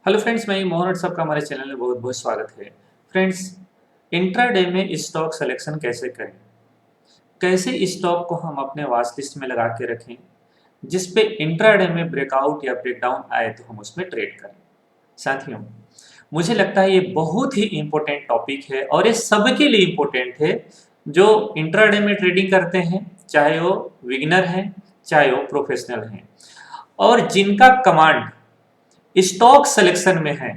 Hello friends, मैं मोहन और सबका हमारे चैनल में बहुत बहुत स्वागत है। फ्रेंड्स, इंट्राडे में स्टॉक सिलेक्शन कैसे करें, कैसे स्टॉक को हम अपने वॉच लिस्ट में लगा के रखें जिस पे इंट्राडे में ब्रेकआउट या ब्रेकडाउन आए तो हम उसमें ट्रेड करें। साथियों, मुझे लगता है ये बहुत ही इम्पोर्टेंट टॉपिक है और ये सबके लिए इम्पोर्टेंट है जो इंट्राडे में ट्रेडिंग करते हैं, चाहे वो बिगिनर हैं चाहे वो प्रोफेशनल हैं, और जिनका कमांड स्टॉक सिलेक्शन में है।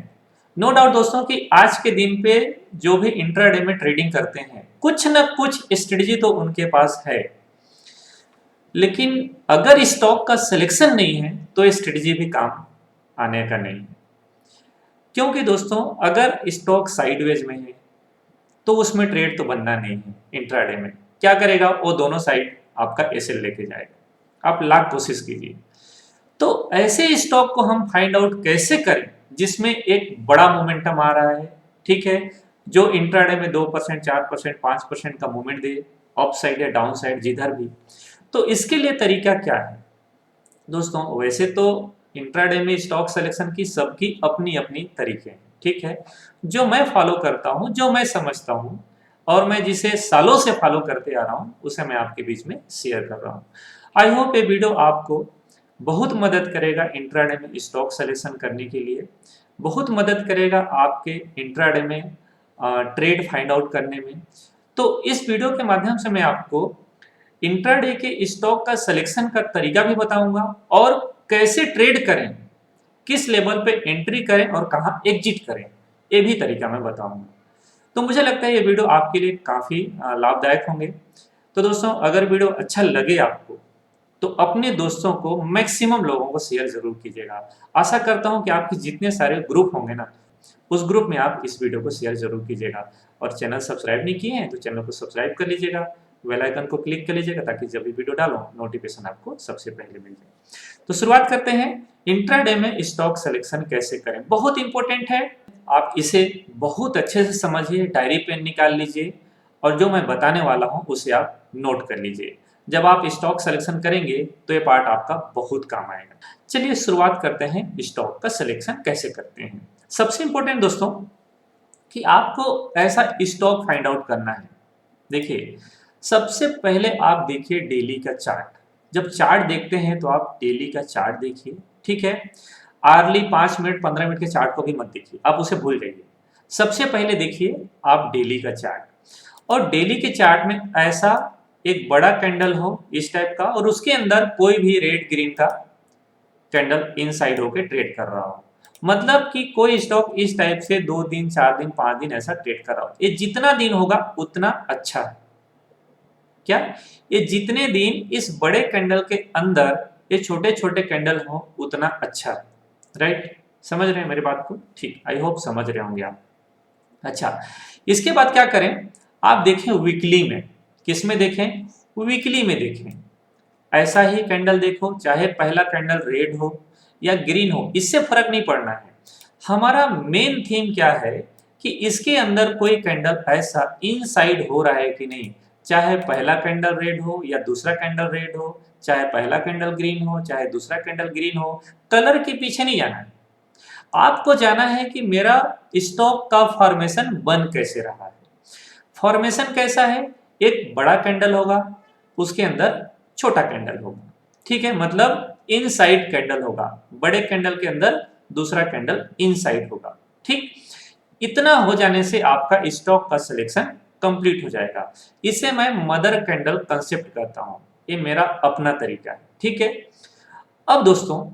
नो डाउट दोस्तों कि आज के दिन पे जो भी इंट्राडे में ट्रेडिंग करते हैं कुछ ना कुछ स्ट्रेटजी तो उनके पास है, लेकिन अगर स्टॉक का सिलेक्शन नहीं है तो स्ट्रेटजी भी काम आने का नहीं है। क्योंकि दोस्तों अगर स्टॉक साइडवेज में है तो उसमें ट्रेड तो बनना नहीं है। इंट्राडे में क्या करेगा, वो दोनों साइड आपका एसएल लेके जाएगा। आप लाख कोशिश कीजिए। तो ऐसे स्टॉक को हम फाइंड आउट कैसे करें जिसमें एक बड़ा मोमेंटम आ रहा है, ठीक है, जो इंट्राडे में 2%, 4%, 5% का मूवमेंट दे, अप साइड या डाउन साइड जिधर भी। तो इसके लिए तरीका क्या है दोस्तों? वैसे तो इंट्राडे में स्टॉक सिलेक्शन की सबकी अपनी अपनी तरीके हैं, ठीक है। जो मैं फॉलो करता हूं, जो मैं समझता हूं और मैं जिसे सालों से फॉलो करते आ रहा हूं उसे मैं आपके बीच में शेयर कर रहा हूं। आई होप ये वीडियो आपको बहुत मदद करेगा इंट्राडे में स्टॉक सिलेक्शन करने के लिए, बहुत मदद करेगा आपके इंट्राडे में ट्रेड फाइंड आउट करने में। तो इस वीडियो के माध्यम से मैं आपको इंट्राडे के स्टॉक का सिलेक्शन का तरीका भी बताऊंगा और कैसे ट्रेड करें, किस लेवल पे एंट्री करें और कहां एग्जिट करें, ये भी तरीका मैं बताऊंगा। तो मुझे लगता है ये वीडियो आपके लिए काफी लाभदायक होंगे। तो दोस्तों, अगर वीडियो अच्छा लगे आपको तो अपने दोस्तों को, मैक्सिमम लोगों को शेयर जरूर कीजिएगा। आशा करता हूं कि आपके जितने सारे ग्रुप होंगे ना, उस ग्रुप में आप इस वीडियो को शेयर जरूर कीजिएगा। और चैनल सब्सक्राइब नहीं किए हैं तो चैनल को सब्सक्राइब कर लीजिएगा, बेल आइकन को क्लिक कर लीजिएगा ताकि जब भी वीडियो डालो नोटिफिकेशन आपको सबसे पहले मिल जाए। तो शुरुआत करते हैं, इंट्राडे में स्टॉक सिलेक्शन कैसे करें। बहुत इंपॉर्टेंट है, आप इसे बहुत अच्छे से समझिए, डायरी पेन निकाल लीजिए और जो मैं बताने वाला हूं उसे आप नोट कर लीजिए। जब आप स्टॉक सिलेक्शन करेंगे तो ये पार्ट आपका बहुत काम आएगा। चलिए शुरुआत करते हैं, स्टॉक का सिलेक्शन कैसे करते हैं। सबसे इंपॉर्टेंट दोस्तों कि आपको ऐसा स्टॉक फाइंड आउट करना है। देखिए, सबसे पहले आप देखिए डेली का चार्ट। जब चार्ट देखते हैं तो आप डेली का चार्ट देखिए, ठीक है। आर्ली 5 मिनट 15 मिनट के चार्ट को भी मत देखिए, आप उसे भूल जाइए। सबसे पहले देखिए आप डेली का चार्ट, और डेली के चार्ट में ऐसा एक बड़ा कैंडल हो इस टाइप का और उसके अंदर कोई भी रेड ग्रीन का कैंडल इनसाइड होके ट्रेड कर रहा हो। मतलब कि कोई स्टॉक इस टाइप से 2 दिन 4 दिन 5 दिन ऐसा ट्रेड कर रहा हो। ये जितना दिन होगा उतना अच्छा है। क्या, ये जितने दिन इस बड़े कैंडल के अंदर ये छोटे छोटे कैंडल हो उतना अच्छा है। राइट, समझ रहे हैं मेरी बात को? ठीक, आई होप समझ रहे होंगे आप। अच्छा, इसके बाद क्या करें, आप देखें वीकली में। किस में देखें? वीकली में देखें। ऐसा ही कैंडल देखो, चाहे पहला कैंडल रेड हो या ग्रीन हो, इससे फर्क नहीं पड़ना है। हमारा मेन थीम क्या है कि इसके अंदर कोई कैंडल ऐसा इनसाइड हो रहा है कि नहीं। चाहे पहला कैंडल रेड हो या दूसरा कैंडल रेड हो, चाहे पहला कैंडल ग्रीन हो चाहे दूसरा कैंडल ग्रीन हो, कलर के पीछे नहीं जाना है। आपको जाना है कि मेरा स्टॉक का फॉर्मेशन बन कैसे रहा है। फॉर्मेशन कैसा है? एक बड़ा कैंडल होगा, उसके अंदर छोटा कैंडल होगा, ठीक है। मतलब इनसाइड कैंडल होगा, बड़े कैंडल के अंदर दूसरा कैंडल इनसाइड होगा, ठीक। इतना हो जाने से आपका स्टॉक का सिलेक्शन कंप्लीट हो जाएगा। इसे मैं मदर कैंडल कंसेप्ट करता हूं, ये मेरा अपना तरीका है, ठीक है। अब दोस्तों,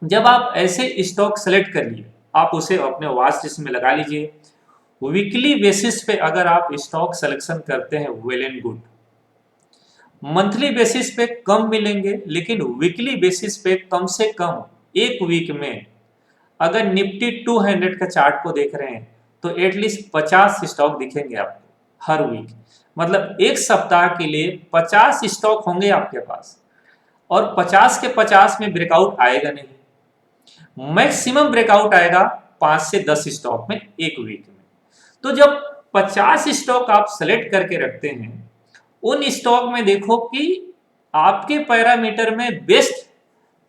जब आप ऐसे स्टॉक सेलेक्ट कर लिए, आप उसे अपने वॉच लिस्ट में लगा लीजिए। वीकली बेसिस पे अगर आप स्टॉक सिलेक्शन करते हैं, well and good. Monthly basis पे कम मिलेंगे, लेकिन वीकली बेसिस पे कम से कम एक वीक में अगर निफ्टी 200 का चार्ट को देख रहे हैं तो एटलीस्ट 50 स्टॉक दिखेंगे आपको हर वीक। मतलब एक सप्ताह के लिए 50 स्टॉक होंगे आपके पास, और 50 के 50 में ब्रेकआउट आएगा नहीं, मैक्सिमम ब्रेकआउट आएगा 5 से 10 स्टॉक में एक वीक में। तो जब 50 स्टॉक आप सेलेक्ट करके रखते हैं, उन स्टॉक में देखो कि आपके पैरामीटर में बेस्ट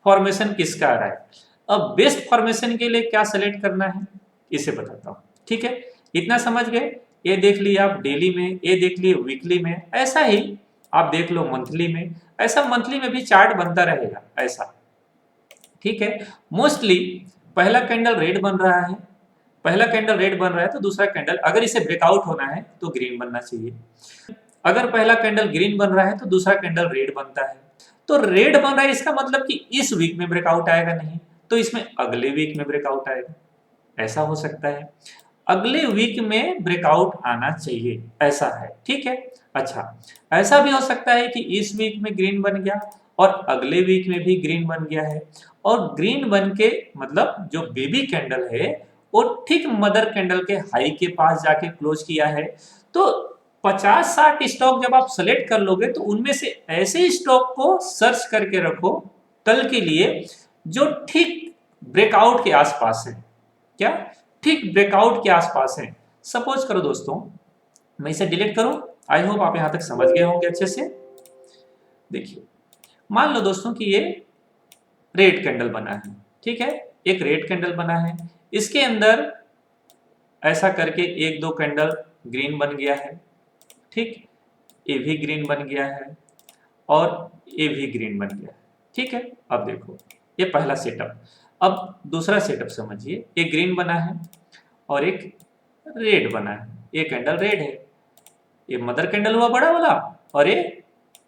फॉर्मेशन किसका आ रहा है। अब बेस्ट फॉर्मेशन के लिए क्या सेलेक्ट करना है इसे बताता हूँ। ठीक है, इतना समझ गए। ये देख लिए आप डेली में, ये देख लिए वीकली में, ऐसा ही आप देख लो मंथली में, ऐसा मंथली में भी चार्ट बनता रहेगा ऐसा। ठीक है, मोस्टली पहला कैंडल रेड बन रहा है, पहला कैंडल रेड बन रहा है तो दूसरा कैंडल अगर इसे ब्रेकआउट होना है तो ग्रीन बनना चाहिए। अगर पहला कैंडल ग्रीन बन रहा है तो दूसरा कैंडल रेड बनता है। तो रेड बन रहा है इसका मतलब कि इस वीक में ब्रेकआउट आएगा नहीं, तो इसमें अगले वीक में ब्रेकआउट आएगा, ऐसा हो सकता है। अगले वीक में ब्रेकआउट आना चाहिए, ऐसा है। ठीक है, अच्छा, ऐसा भी हो सकता है कि इस वीक में ग्रीन बन गया और अगले वीक में भी ग्रीन बन गया है, और ग्रीन बन के मतलब जो बेबी कैंडल है वो ठीक मदर कैंडल के हाई के पास जाके क्लोज किया है। तो 50-60 स्टॉक जब आप सेलेक्ट कर लोगे तो उनमें से ऐसे स्टॉक को सर्च करके रखो कल के लिए जो ठीक ब्रेकआउट के आसपास है। क्या? ठीक ब्रेकआउट के आसपास है। सपोज करो दोस्तों, मैं इसे डिलीट करूं। आई होप आप यहां तक समझ गए होंगे अच्छे से। देखिए, मान लो दोस्तों कि ये रेड कैंडल बना है। ठीक है, एक रेड कैंडल बना है, इसके अंदर ऐसा करके एक दो कैंडल ग्रीन बन गया है। ठीक, ये भी ग्रीन बन गया है और ये भी ग्रीन बन गया है। ठीक है, अब देखो ये पहला सेटअप। अब दूसरा सेटअप समझिए, एक ग्रीन बना है और एक रेड बना है। ये कैंडल रेड है, ये मदर कैंडल हुआ बड़ा वाला, और ये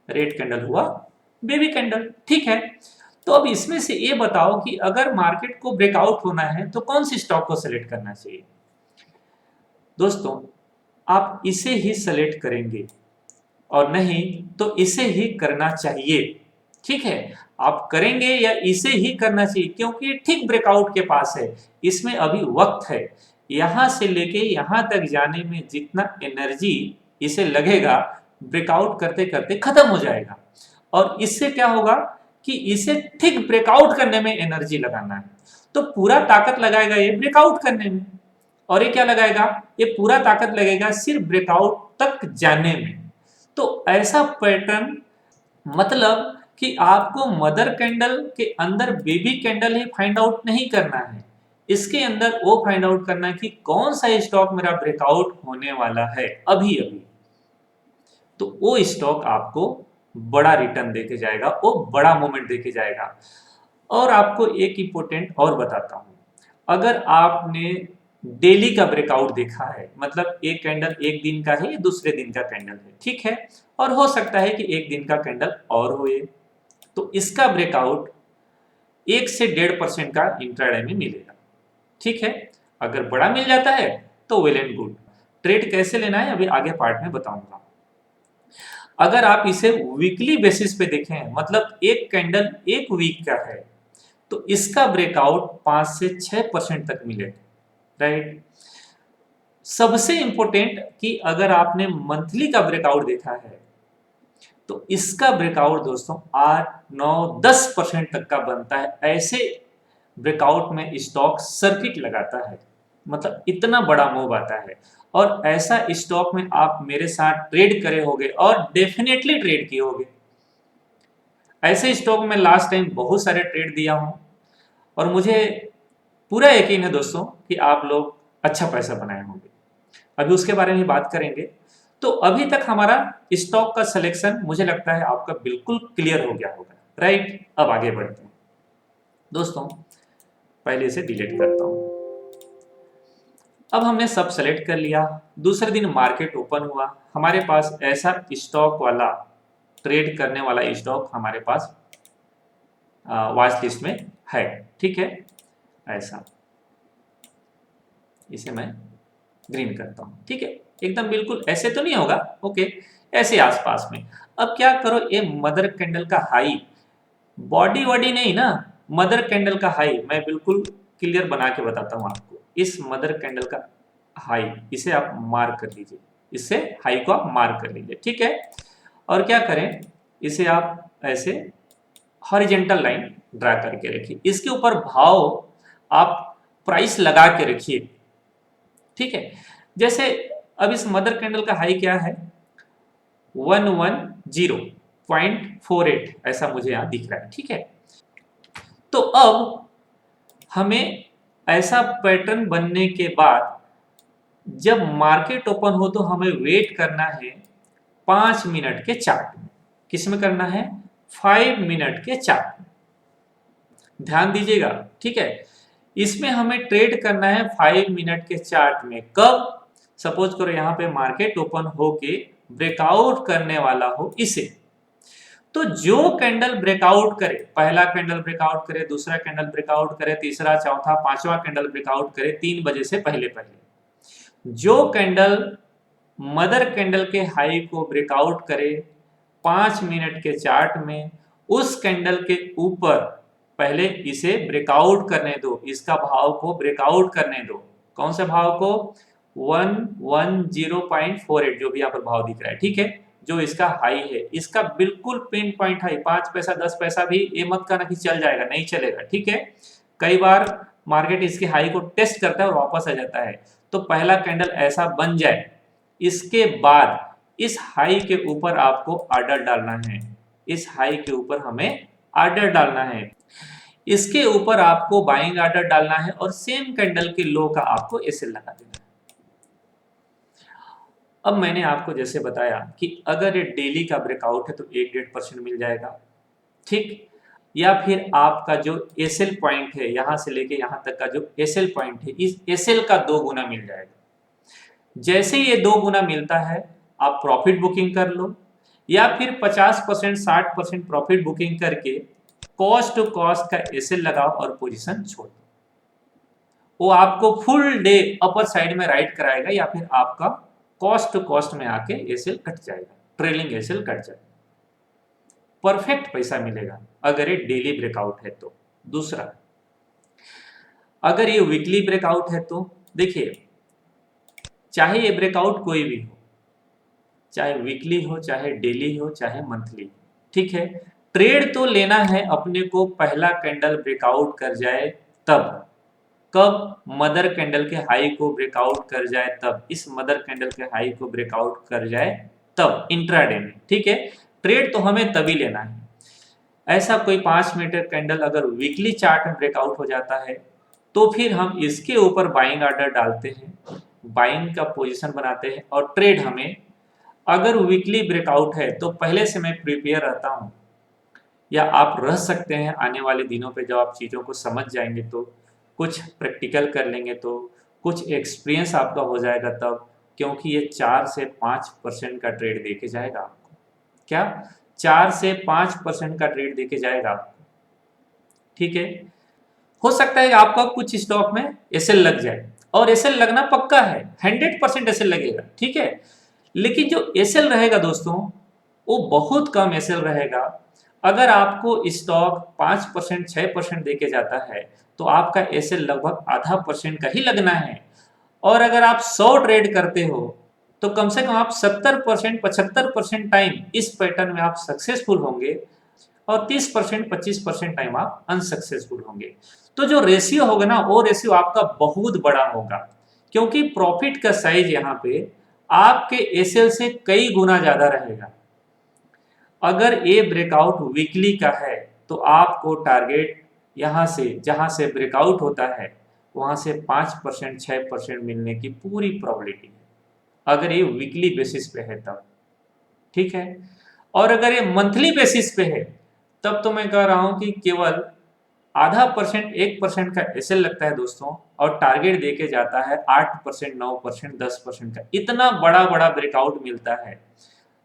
रेड कैंडल हुआ बेबी कैंडल। ठीक है, तो अब इसमें से ये बताओ कि अगर मार्केट को ब्रेकआउट होना है तो कौन सी स्टॉक को सिलेक्ट करना चाहिए। दोस्तों, आप इसे ही सेलेक्ट करेंगे और नहीं तो इसे ही करना चाहिए। ठीक है, आप करेंगे या इसे ही करना चाहिए क्योंकि ठीक ब्रेकआउट के पास है, इसमें अभी वक्त है। यहां से लेके यहां तक जाने में जितना एनर्जी इसे लगेगा ब्रेकआउट करते करते खत्म हो जाएगा, और इससे क्या होगा कि इसे ठीक ब्रेकआउट करने में एनर्जी लगाना है। तो पूरा ताकत लगाएगा ये ब्रेकआउट करने में, और ये क्या लगाएगा, ये पूरा ताकत लगेगा सिर्फ ब्रेकआउट तक जाने में। तो ऐसा पैटर्न, मतलब कि आपको मदर कैंडल के अंदर बेबी कैंडल ही फाइंड आउट नहीं करना है, इसके अंदर वो फाइंड आउट करना है कि कौन सा स्टॉक मेरा ब्रेकआउट होने वाला है अभी अभी। तो वो स्टॉक आपको बड़ा रिटर्न देके जाएगा, वो बड़ा मूवमेंट देके जाएगा। और आपको एक इंपॉर्टेंट और बताता हूं, अगर आपने डेली का ब्रेकआउट देखा है, मतलब एक कैंडल एक दिन का है, दूसरे दिन का कैंडल है, ठीक है, और हो सकता है कि एक दिन का कैंडल और हुए, तो इसका ब्रेकआउट 1 से 1.5% का इंट्राडे में मिलेगा। ठीक है, अगर बड़ा मिल जाता है तो वेल एंड गुड। ट्रेड कैसे लेना है अभी आगे पार्ट में बताऊंगा। अगर आप इसे वीकली बेसिस पे देखें, मतलब एक कैंडल एक वीक का है, तो इसका ब्रेकआउट 5 से 6% तक मिलेगा, राइट। सबसे इंपॉर्टेंट कि अगर आपने मंथली का ब्रेकआउट देखा है तो इसका ब्रेकआउट दोस्तों 8, 9, 10% तक का बनता है। ऐसे ब्रेकआउट में स्टॉक सर्किट लगाता है, मतलब इतना बड़ा मूव आता है, और ऐसा स्टॉक में आप मेरे साथ ट्रेड करे होगे और डेफिनेटली ट्रेड किए होगे। ऐसे स्टॉक में लास्ट टाइम बहुत सारे ट्रेड दिया हूं, और मुझे पूरा यकीन है दोस्तों कि आप लोग अच्छा पैसा बनाए होंगे। अभी उसके बारे में बात करेंगे। तो अभी तक हमारा स्टॉक का सिलेक्शन मुझे लगता है आपका बिल्कुल क्लियर हो गया होगा, राइट। अब आगे बढ़ते हैं दोस्तों, पहले इसे डिलीट करता हूं। अब हमने सब सेलेक्ट कर लिया। दूसरे दिन मार्केट ओपन हुआ, हमारे पास ऐसा स्टॉक वाला ट्रेड करने वाला स्टॉक हमारे पास वॉच लिस्ट में है। ठीक है, ऐसा, इसे मैं ग्रीन करता हूं। ठीक है, एकदम बिल्कुल ऐसे तो नहीं होगा, ओके, ऐसे आसपास में। अब क्या करो, ये मदर कैंडल का हाई, बॉडी वॉडी नहीं ना, मदर कैंडल का हाई मैं बिल्कुल क्लियर बना के बताता हूं आपको। इस मदर कैंडल का हाई, इसे आप मार्क कर लीजिए, इससे हाई को आप मार्क कर लीजिए। ठीक है, और क्या करें, इसे आप ऐसे हॉरिजेंटल लाइन ड्रा करके रखिए, इसके ऊपर भाव आप प्राइस लगा के रखिए। ठीक है, जैसे अब इस मदर कैंडल का हाई क्या है, 110.48 ऐसा मुझे यहां दिख रहा है। ठीक है, तो अब हमें ऐसा पैटर्न बनने के बाद जब मार्केट ओपन हो तो हमें वेट करना है 5 मिनट के चार्ट में। किस में करना है? 5 मिनट के चार्ट में। ध्यान दीजिएगा, ठीक है। इसमें हमें ट्रेड करना है 5 मिनट के चार्ट में। कब? सपोज करो यहाँ पे मार्केट ओपन होके ब्रेकआउट करने वाला हो इसे, तो जो कैंडल ब्रेकआउट करे, पहला कैंडल ब्रेकआउट करे, दूसरा कैंडल ब्रेकआउट करे, तीसरा, चौथा, पांचवा कैंडल ब्रेकआउट करे 3 बजे से पहले पहले, जो कैंडल मदर कैंडल के हाई को ब्रेकआउट करे 5 मिनट के चार्ट में, उस कैंडल के ऊपर पहले इसे ब्रेकआउट करने दो, इसका भाव को ब्रेकआउट करने दो। कौन से भाव को? 110.48 जो भी यहाँ पर भाव दिख रहा है, ठीक है, जो इसका हाई है, इसका बिल्कुल पिन पॉइंट हाई। 5 पैसा 10 पैसा भी ये मत करना कि चल जाएगा, नहीं चलेगा, ठीक है। कई बार मार्केट इसके हाई को टेस्ट करता है और वापस आ जाता है। तो पहला कैंडल ऐसा बन जाए, इसके बाद इस हाई के ऊपर आपको ऑर्डर डालना है। इस हाई के ऊपर हमें ऑर्डर डालना है, इसके ऊपर आपको बाइंग ऑर्डर डालना है और सेम कैंडल के लो का आपको एसएल लगा देना है। अब मैंने आपको जैसे बताया कि अगर ये डेली का ब्रेकआउट है तो 1-1.5% मिल जाएगा, ठीक। या फिर आपका जो एसएल पॉइंट है, यहां से लेके यहां तक का जो एसएल पॉइंट है, इस एसएल का 2 गुना मिल जाएगा। जैसे ये 2 गुना मिलता है, आप प्रॉफिट बुकिंग कर लो, या फिर 50% 60% प्रॉफिट बुकिंग करके कॉस्ट टू कॉस्ट का एसएल लगाओ और पोजीशन छोड़ दो। वो आपको फुल डे अपर साइड में राइट कराएगा, या फिर आपका कॉस्ट टू कॉस्ट में आके एसएल कट जाएगा, ट्रेलिंग एसएल कट जाएगा। परफेक्ट पैसा मिलेगा अगर ये डेली ब्रेकआउट है तो। दूसरा, अगर ये वीकली ब्रेकआउट है तो देखिए, चाहे ये ब्रेकआउट कोई भी हो, चाहे वीकली हो, चाहे डेली हो, चाहे मंथली हो, ठीक है, ट्रेड तो लेना है अपने को पहला कैंडल ब्रेकआउट कर जाए तब। कब? मदर कैंडल के हाई को ब्रेकआउट कर जाए तब, इस मदर कैंडल के हाई को ब्रेकआउट कर जाए तब, इंट्राडे में, ठीक है। ट्रेड तो हमें तभी लेना है। ऐसा कोई 5 मिनट कैंडल अगर वीकली चार्ट में ब्रेकआउट हो जाता है तो फिर हम इसके ऊपर बाइंग ऑर्डर डालते हैं, बाइंग का पोजीशन बनाते हैं और ट्रेड हमें, अगर वीकली ब्रेकआउट है तो पहले से मैं प्रिपेयर रहता हूं, या आप रह सकते हैं आने वाले दिनों पे जब आप चीज़ों को समझ जाएंगे तो, कुछ प्रैक्टिकल कर लेंगे तो, कुछ एक्सपीरियंस आपका हो जाएगा तब, क्योंकि ये 4 से 5% का ट्रेड देके जाएगा आपको। क्या? 4 से 5% का ट्रेड देके जाएगा आपको, ठीक है। हो सकता है आपका कुछ स्टॉक में एसएल लग जाए, और एसएल लगना पक्का है, 100% एसएल लगेगा, ठीक है। लेकिन जो एसएल रहेगा दोस्तों, वो बहुत कम एसएल रहेगा। अगर आपको स्टॉक 5% 6% देके जाता है तो आपका एसएल लगभग आधा % का ही लगना है। और अगर आप 100 ट्रेड करते हो तो कम से कम आप 70% 75% टाइम इस पैटर्न में आप सक्सेसफुल होंगे, और 30% 25% टाइम आप अनसक्सेसफुल होंगे। तो जो रेशियो होगा ना, वो रेशियो आपका बहुत बड़ा होगा, क्योंकि प्रॉफिट का साइज यहाँ पे आपके एसएल से कई गुना ज्यादा रहेगा। अगर ये ब्रेकआउट वीकली का है तो आपको टारगेट यहाँ से, जहाँ से ब्रेकआउट होता है वहाँ से 5% 6% मिलने की पूरी प्रोबेबिलिटी है, अगर ये वीकली बेसिस पे है तब, ठीक है। और अगर ये मंथली बेसिस पे है तब तो मैं कह रहा हूँ कि केवल आधा % 1% का एसएल लगता है दोस्तों, और टारगेट देके जाता है 8% 9% 10% का। इतना बड़ा बड़ा ब्रेकआउट मिलता है।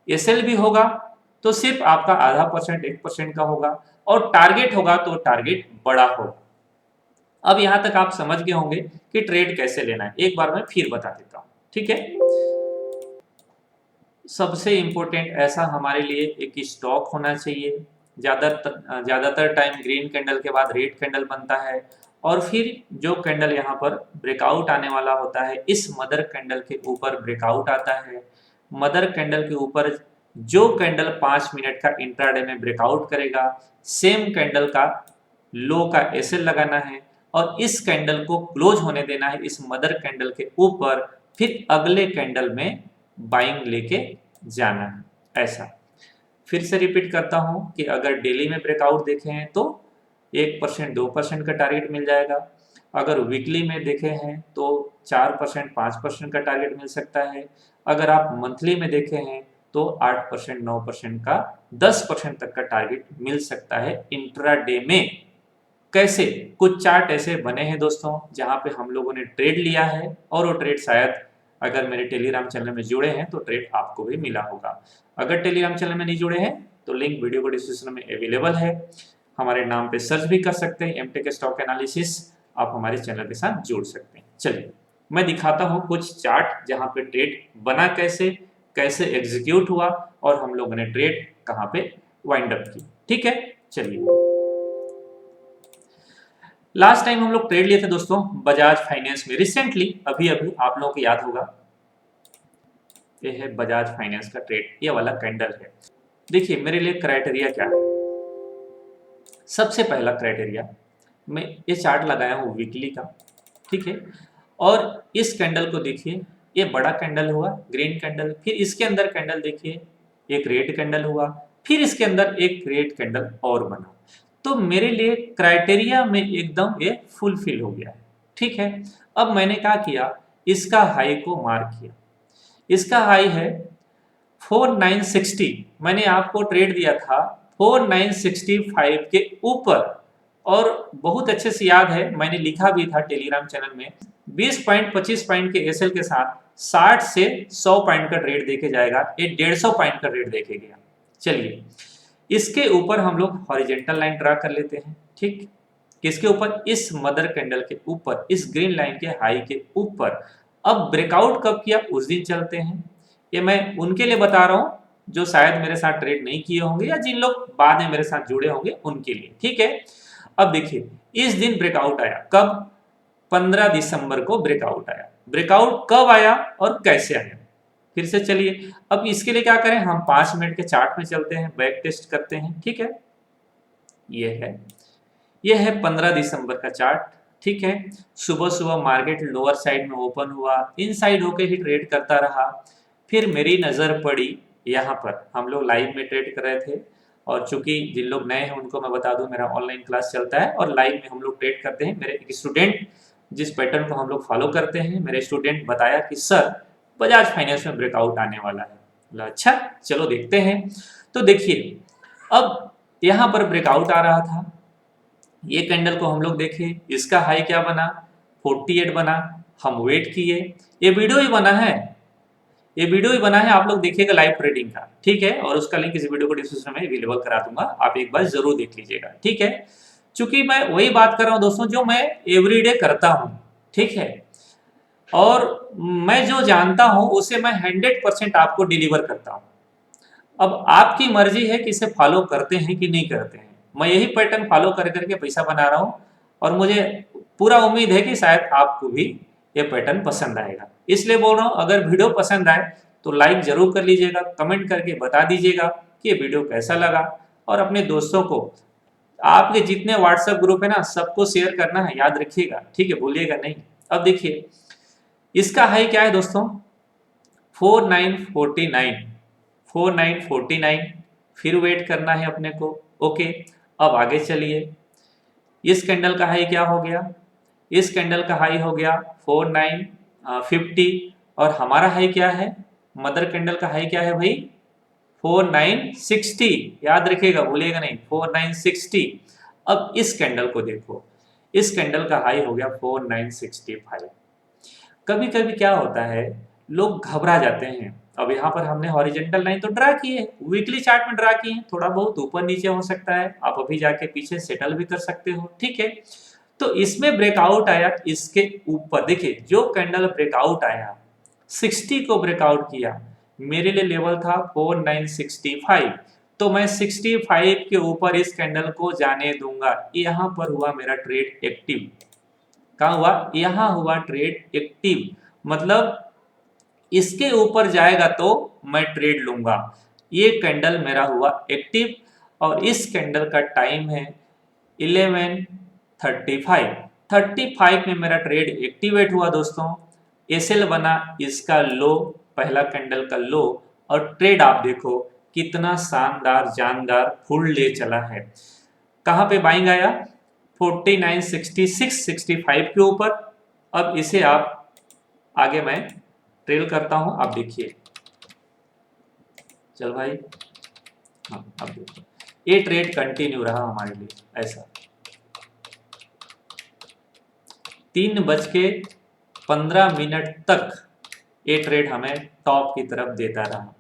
एसएल भी होगा तो सिर्फ आपका आधा % 1% का होगा, और टारगेट होगा तो टारगेट बड़ा होगा। अब यहां तक आप समझ गए होंगे कि ट्रेड कैसे लेना है। एक बार मैं फिर बता देता हूं, ठीक है। सबसे इंपॉर्टेंट ऐसा हमारे लिए एक स्टॉक होना चाहिए। ज्यादातर टाइम ग्रीन कैंडल के बाद रेड कैंडल बनता है, और फिर जो कैंडल यहाँ पर ब्रेकआउट आने वाला होता है, इस मदर कैंडल के ऊपर ब्रेकआउट आता है। मदर कैंडल के ऊपर जो कैंडल 5 मिनट का इंट्राडे में ब्रेकआउट करेगा, सेम कैंडल का लो का एसएल लगाना है, और इस कैंडल को क्लोज होने देना है इस मदर कैंडल के ऊपर, फिर अगले कैंडल में बाइंग लेके जाना है। ऐसा फिर से रिपीट करता हूं कि अगर डेली में ब्रेकआउट देखे हैं तो 1% 2% का टारगेट मिल जाएगा, अगर वीकली में देखे हैं तो 4% 5% का टारगेट मिल सकता है। अगर आप मंथली में देखे हैं तो 8% 9% का 10% तक का टारगेट मिल सकता है इंट्राडे में। कैसे? कुछ चार्ट ऐसे बने हैं दोस्तों जहां पे हम लोगों ने ट्रेड लिया है और वो ट्रेड शायद अगर मेरे टेलीग्राम चैनल में जुड़े हैं तो ट्रेड आपको भी मिला होगा। अगर टेलीग्राम चैनल में नहीं जुड़े हैं तो लिंक वीडियो को डिस्क्रिप्शन में अवेलेबल है। हमारे नाम पे सर्च भी कर सकते हैं एमटेक स्टॉक एनालिसिस, आप हमारे चैनल के साथ जुड़ सकते हैं। चलिए मैं दिखाता हूँ कुछ चार्ट जहाँ पे ट्रेड बना कैसे, कैसे एग्जीक्यूट हुआ और हम लोगों ने ट्रेड कहाँ पे वाइंड अप की। ठीक है, चलिए। लास्ट टाइम हम लोग ट्रेड लिए थे दोस्तों बजाज फाइनेंस में, रिसेंटली अभी अभी आप लोगों को याद होगा, ये है बजाज फाइनेंस का ट्रेड, ये वाला कैंडल है। देखिए मेरे लिए क्राइटेरिया क्या है। सबसे पहला क्राइटेरिया, मैं ये चार्ट लगाया हूँ वीकली का, ठीक है, और इस कैंडल को देखिए, ये बड़ा कैंडल हुआ ग्रीन कैंडल, फिर इसके अंदर कैंडल देखिए एक रेड कैंडल हुआ, फिर इसके अंदर एक रेड कैंडल और बना। तो मेरे लिए क्राइटेरिया में एकदम ये फुलफिल हो गया है। ठीक है, अब मैंने क्या किया, इसका हाई को मार्क किया। इसका हाई है 4960, मैंने आपको ट्रेड दिया था 4965 के ऊपर, और बहुत अच्छे से याद है मैंने लिखा भी था टेलीग्राम चैनल में, 20 पॉइंट 25 पॉइंट के एसएल के साथ 60 से 100 पॉइंट का ट्रेड देके जाएगा, ये 150 पॉइंट का ट्रेड देके गया। चलिए इसके ऊपर हम लोग हॉरिजेंटल लाइन ड्रा कर लेते हैं। ठीक, किसके ऊपर? इस मदर कैंडल के ऊपर, इस ग्रीन लाइन के हाई के ऊपर। अब ब्रेकआउट कब किया उस दिन चलते हैं, ये मैं उनके लिए बता रहा हूं जो शायद मेरे साथ ट्रेड नहीं किए होंगे या जिन लोग बाद में मेरे साथ जुड़े होंगे उनके लिए। ठीक है, अब देखिए इस दिन ब्रेकआउट आया, कब? 15 दिसंबर को ब्रेकआउट आया। ब्रेकआउट कब आया और कैसे आया, फिर से चलिए अब इसके लिए क्या करें, हम 5 मिनट के चार्ट में चलते हैं, बैक टेस्ट करते हैं। ठीक है, ये है 15 दिसंबर का चार्ट। ठीक है, सुबह सुबह मार्केट लोअर साइड में ओपन हुआ, इन साइड होके ही ट्रेड करता रहा। फिर मेरी नज़र पड़ी यहाँ पर, हम लोग लाइव में ट्रेड कर रहे थे, और चूंकि जिन लोग नए हैं उनको मैं बता दूं मेरा ऑनलाइन क्लास चलता है और लाइव में हम लोग ट्रेड करते हैं। मेरे एक स्टूडेंट, जिस पैटर्न को हम लोग फॉलो करते हैं, मेरे स्टूडेंट बताया कि सर बजाज फाइनेंस में ब्रेकआउट आने वाला है। बोला अच्छा चलो देखते हैं। तो देखिए अब यहाँ पर ब्रेकआउट आ रहा था, ये कैंडल को हम लोग देखें, इसका हाई क्या बना, 48 बना। हम वेट किए, ये वीडियो ही बना है, ये वीडियो ही बना है, आप लोग देखिएगा लाइव ट्रेडिंग का। ठीक है, और उसका लिंक इस वीडियो को डिस्क्रिप्शन में अवेलेबल करा दूंगा, आप एक बार जरूर देख लीजिएगा। ठीक है, चूंकि मैं वही बात कर रहा हूं दोस्तों जो मैं एवरीडे करता हूं। ठीक है, और मैं जो जानता हूं उसे मैं 100% आपको डिलीवर करता हूं। अब आपकी मर्जी है कि इसे फॉलो करते हैं कि नहीं करते हैं। मैं यही पैटर्न फॉलो कर करके पैसा बना रहा हूँ, और मुझे पूरा उम्मीद है कि शायद आपको भी ये पैटर्न पसंद आएगा। इसलिए बोल रहा हूँ अगर वीडियो पसंद आए तो लाइक जरूर कर लीजिएगा, कमेंट करके बता दीजिएगा कि ये वीडियो कैसा लगा, और अपने दोस्तों को, आपके जितने व्हाट्सएप ग्रुप है ना सबको शेयर करना है, याद रखिएगा। ठीक है, भूलिएगा नहीं। अब देखिए इसका हाई क्या है दोस्तों, 4949, 4949, फिर वेट करना है अपने को। ओके, अब आगे चलिए, इस कैंडल का हाई क्या हो गया, इस कैंडल का हाई हो गया 4950, और हमारा हाई क्या है, मदर कैंडल का हाई क्या है भाई, 4960, याद रखिएगा भूलिएगा नहीं, 4960। अब इस कैंडल को देखो, इस कैंडल का हाई हो गया 4965। कभी कभी क्या होता है, लोग घबरा जाते हैं। अब यहाँ पर हमने हॉरिजेंटल लाइन तो ड्रा की है, वीकली चार्ट में ड्रा की है, थोड़ा बहुत ऊपर नीचे हो सकता है, आप अभी जाके पीछे सेटल भी कर सकते हो। ठीक है, तो इसमें ब्रेकआउट आया इसके ऊपर, देखिए जो कैंडल ब्रेकआउट आया 60 को ब्रेकआउट किया, मेरे लिए लेवल था 4965, तो मैं 65 के ऊपर इस कैंडल को जाने दूंगा। यहाँ पर हुआ मेरा ट्रेड एक्टिव, कहाँ हुआ, यहाँ हुआ ट्रेड एक्टिव, मतलब इसके ऊपर जाएगा तो मैं ट्रेड लूंगा। ये कैंडल मेरा हुआ एक्टिव, और इस कैंडल का टाइम है 11:35, 35 में मेरा ट्रेड एक्टिवेट हुआ दोस्तों। एसएल बना इसका लो, पहला कैंडल का लो, और ट्रेड आप देखो कितना शानदार जानदार फुल ले चला है। कहाँ पे बाइंग आया, 49.66-65 के ऊपर। अब इसे आप आगे मैं ट्रेल करता हूं, आप देखिए। चल भाई, हाँ अब देखिए ये ट्रेड कंटिन्यू रहा हमारे लिए ऐसा। 3:15 तक ये ट्रेड हमें टॉप की तरफ देता रहा।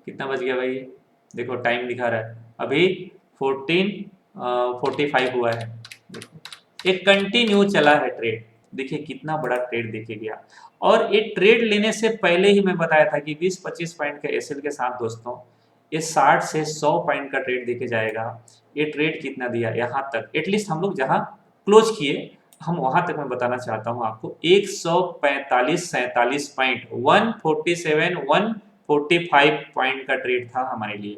कितना बज गया भाई, देखो टाइम दिखा रहा है अभी 14:45 हुआ है। देखो एक कंटिन्यू चला है ट्रेड, देखिए कितना बड़ा ट्रेड देखे गया। और ये ट्रेड लेने से पहले ही मैं बताया था कि 20-25 पॉइंट के एसएल के साथ दोस्तों ये 60 से 100 पॉइंट का ट्रेड देखे जाएगा। ये ट्रेड कितना दिया यहाँ तक, एटलीस्ट हम लोग जहाँ क्लोज किए हम वहां तक मैं बताना चाहता हूं आपको 145-47 पॉइंट 147-145 पॉइंट का ट्रेड था हमारे लिए।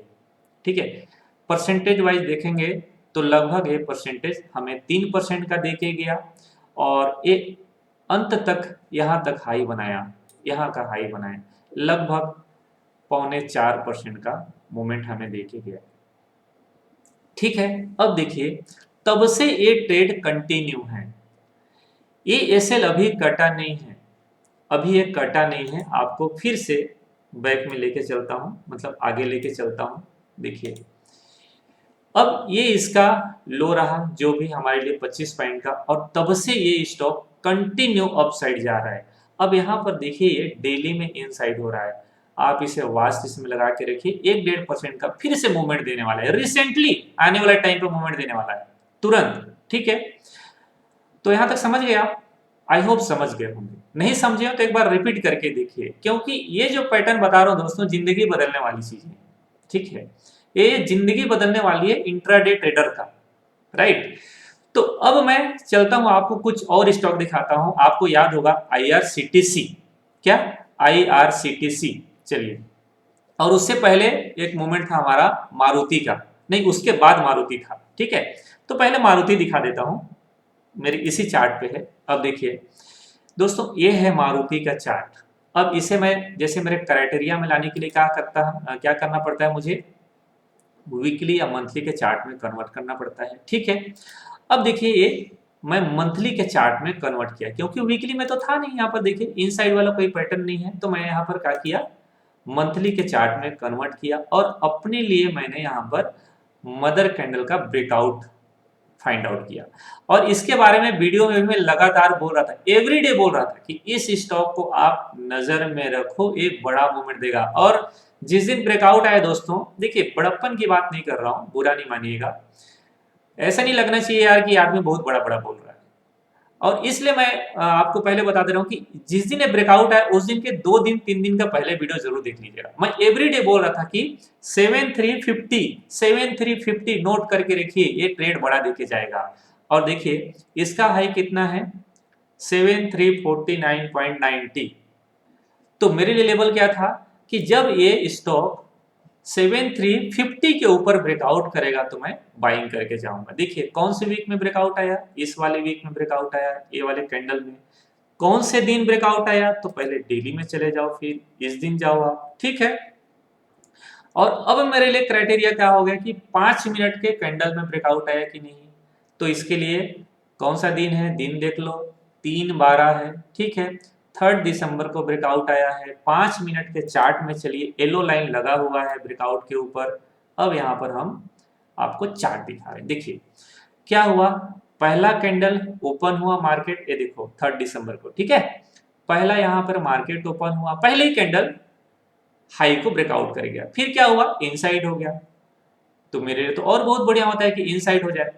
ठीक है, परसेंटेज वाइज देखेंगे तो लगभग ये परसेंटेज हमें 3% का देके गया और ये अंत तक यहाँ तक हाई बनाया, यहाँ का हाई बनाया लगभग 3.25% का मूवमेंट हमें देके गया। ठीक है, अब देखिए तब से ये ट्रेड कंटिन्यू है। ये एसएल अभी कटा नहीं है, अभी ये कटा नहीं है। आपको फिर से बैक में लेके चलता हूं, मतलब आगे लेके चलता हूं। देखिए अब ये इसका लो रहा जो भी हमारे लिए 25 पॉइंट का, और तब से ये स्टॉक कंटिन्यू अप साइड जा रहा है। अब यहाँ पर देखिए ये डेली में इनसाइड हो रहा है, आप इसे वॉच लिस्ट में लगा के रखिए। 1-1.5% का फिर से मूवमेंट देने वाला है, रिसेंटली आने वाला टाइम पे मूवमेंट देने वाला है तुरंत। ठीक है, तो यहां तक समझ गए आप? आई होप समझ गए होंगे, नहीं समझे हो तो एक बार रिपीट करके देखिए, क्योंकि ये जो पैटर्न बता रहा हूं दोस्तों जिंदगी बदलने वाली चीज है। ठीक है, ये जिंदगी बदलने वाली है इंट्राडे ट्रेडर का, राइट। तो अब मैं चलता हूं, आपको कुछ और स्टॉक दिखाता हूं। आपको याद होगा आईआरसीटीसी, क्या आईआरसीटीसी, चलिए। और उससे पहले एक मूवमेंट था हमारा मारुति का, नहीं उसके बाद मारुति था। ठीक है, तो पहले मारुति दिखा देता हूं, मेरे इसी चार्ट पे है। अब देखिए दोस्तों ये है मारुति का चार्ट। अब इसे मैं जैसे मेरे क्राइटेरिया में लाने के लिए क्या करना पड़ता है, मुझे वीकली या मंथली के चार्ट में कन्वर्ट करना पड़ता है। ठीक है, अब देखिए ये मैं मंथली के चार्ट में कन्वर्ट किया, क्योंकि वीकली में तो था नहीं। यहाँ पर देखिए इनसाइड वाला कोई पैटर्न नहीं है, तो मैं यहाँ पर क्या किया, मंथली के चार्ट में कन्वर्ट किया और अपने लिए मैंने यहाँ पर मदर कैंडल का ब्रेकआउट फाइंड आउट किया। और इसके बारे में वीडियो में भी मैं लगातार बोल रहा था, एवरीडे बोल रहा था कि इस स्टॉक को आप नजर में रखो, एक बड़ा मूवमेंट देगा। और जिस दिन ब्रेकआउट आया दोस्तों, देखिए बड़प्पन की बात नहीं कर रहा हूं, बुरा नहीं मानिएगा, ऐसा नहीं लगना चाहिए यार कि आदमी बहुत बड़ा बड़ा बोल रहा है। और इसलिए मैं आपको पहले बता दे रहा हूँ कि जिस दिन ये ब्रेकआउट है उस दिन के 2 दिन 3 दिन का पहले वीडियो जरूर देख लीजिएगा। मैं एवरीडे बोल रहा था कि 7350 नोट करके रखिए, ये ट्रेड बड़ा देके जाएगा। और देखिए इसका हाई कितना है, 7349.90। तो मेरे लिए लेवल क्या था कि जब ये स्टॉक 7350 के ऊपर ब्रेकआउट करेगा तो मैं बाइंग करके जाऊंगा। देखिए कौन से वीक में ब्रेकआउट आया, इस वाले वीक में ब्रेकआउट आया, ये वाले कैंडल में। कौन से दिन ब्रेकआउट आया, तो पहले डेली में चले जाओ, फिर इस दिन जाओ आप। ठीक है, और अब मेरे लिए क्राइटेरिया क्या हो गया कि 5 मिनट के कैंडल में ब्रेकआउट आया कि नहीं। तो इसके लिए कौन सा दिन है, दिन देख लो, 3/12 है। ठीक है, 3 दिसंबर को ब्रेकआउट आया है। 5 मिनट के चार्ट में चलिए, येलो लाइन लगा हुआ है ब्रेकआउट के ऊपर। अब यहाँ पर हम आपको चार्ट दिखा रहे हैं, देखिए क्या हुआ। पहला कैंडल ओपन हुआ मार्केट, ये देखो 3 दिसंबर को। ठीक है, पहला यहाँ पर मार्केट ओपन हुआ, पहले ही कैंडल हाई को ब्रेकआउट कर गया। फिर क्या हुआ, इनसाइड हो गया। तो मेरे लिए तो और बहुत बढ़िया होता है कि इनसाइड हो जाए।